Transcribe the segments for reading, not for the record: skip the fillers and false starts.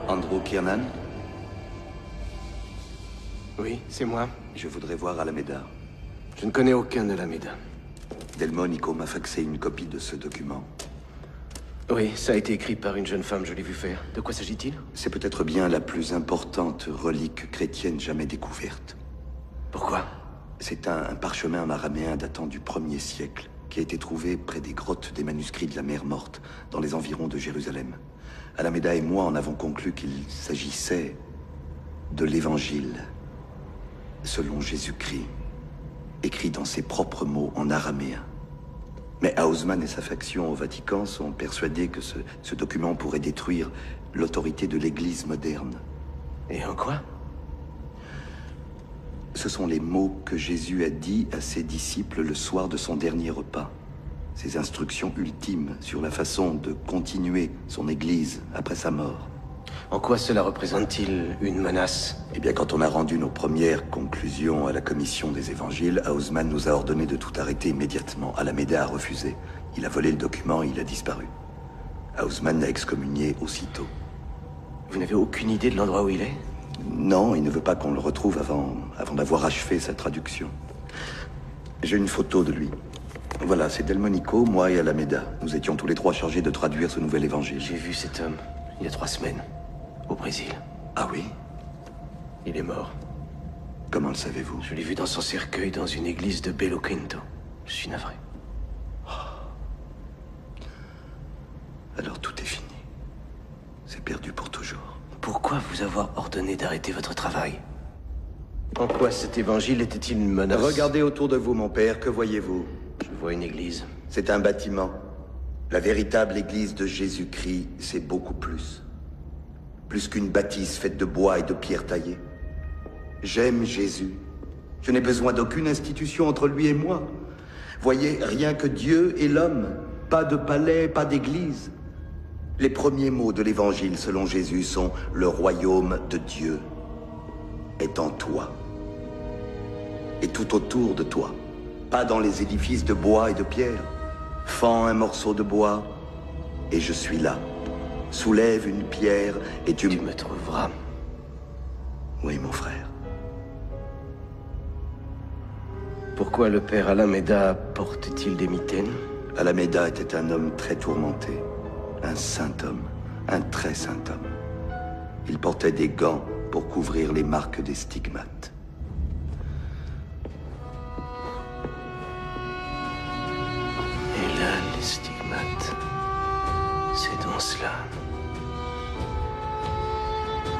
Andrew Kiernan? Oui, c'est moi. Je voudrais voir Alameda. Je ne connais aucun Alameda. Delmonico m'a faxé une copie de ce document. Oui, ça a été écrit par une jeune femme, je l'ai vu faire. De quoi s'agit-il? C'est peut-être bien la plus importante relique chrétienne jamais découverte. Pourquoi? C'est un parchemin en araméen datant du 1er siècle, qui a été trouvé près des grottes des manuscrits de la mer Morte, dans les environs de Jérusalem. Alameda et moi en avons conclu qu'il s'agissait de l'Évangile, selon Jésus-Christ, écrit dans ses propres mots en araméen. Mais Haussmann et sa faction au Vatican sont persuadés que ce document pourrait détruire l'autorité de l'Église moderne. Et en quoi? Ce sont les mots que Jésus a dit à ses disciples le soir de son dernier repas. Ses instructions ultimes sur la façon de continuer son Église après sa mort. En quoi cela représente-t-il une menace? Eh bien, quand on a rendu nos premières conclusions à la commission des évangiles, Haussmann nous a ordonné de tout arrêter immédiatement. Alameda a refusé. Il a volé le document et il a disparu. Haussmann l'a excommunié aussitôt. Vous n'avez aucune idée de l'endroit où il est? Non, il ne veut pas qu'on le retrouve avant d'avoir achevé sa traduction. J'ai une photo de lui. Voilà, c'est Delmonico, moi et Alameda. Nous étions tous les trois chargés de traduire ce nouvel évangile. J'ai vu cet homme, il y a 3 semaines, au Brésil. Ah oui? Il est mort. Comment le savez-vous? Je l'ai vu dans son cercueil dans une église de Belo Quinto. Je suis navré. Alors tout est fini. C'est perdu pour toujours. Pourquoi vous avoir ordonné d'arrêter votre travail? En quoi cet évangile était-il une menace? Regardez autour de vous, mon père, que voyez-vous? Je vois une église. C'est un bâtiment. La véritable église de Jésus-Christ, c'est beaucoup plus. Plus qu'une bâtisse faite de bois et de pierres taillées. J'aime Jésus. Je n'ai besoin d'aucune institution entre lui et moi. Voyez, rien que Dieu et l'homme. Pas de palais, pas d'église. Les premiers mots de l'évangile selon Jésus sont « Le royaume de Dieu est en toi. Et tout autour de toi. Pas dans les édifices de bois et de pierre. Fends un morceau de bois et je suis là. Soulève une pierre et tu me trouveras. Oui, mon frère. Pourquoi le père Alameda porte-t-il des mitaines? Alameda était un homme très tourmenté. Un saint homme. Un très saint homme. Il portait des gants pour couvrir les marques des stigmates. Et là, les stigmates. C'est donc cela.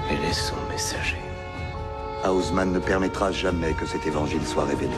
Elle est son messager. Haussmann ne permettra jamais que cet évangile soit révélé.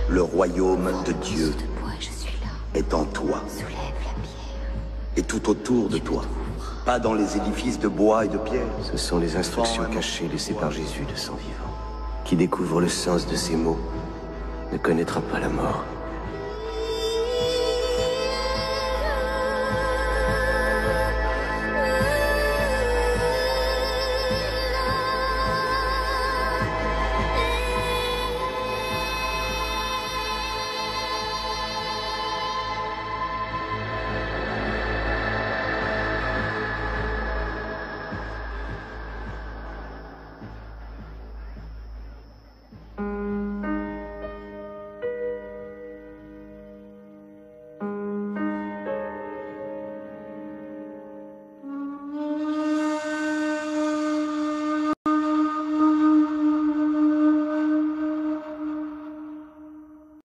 Le royaume de Dieu est en toi. Et tout autour de toi. Pas dans les édifices de bois et de pierre. Ce sont les instructions cachées laissées par Jésus de son vivant. Qui découvre le sens de ces mots ne connaîtra pas la mort.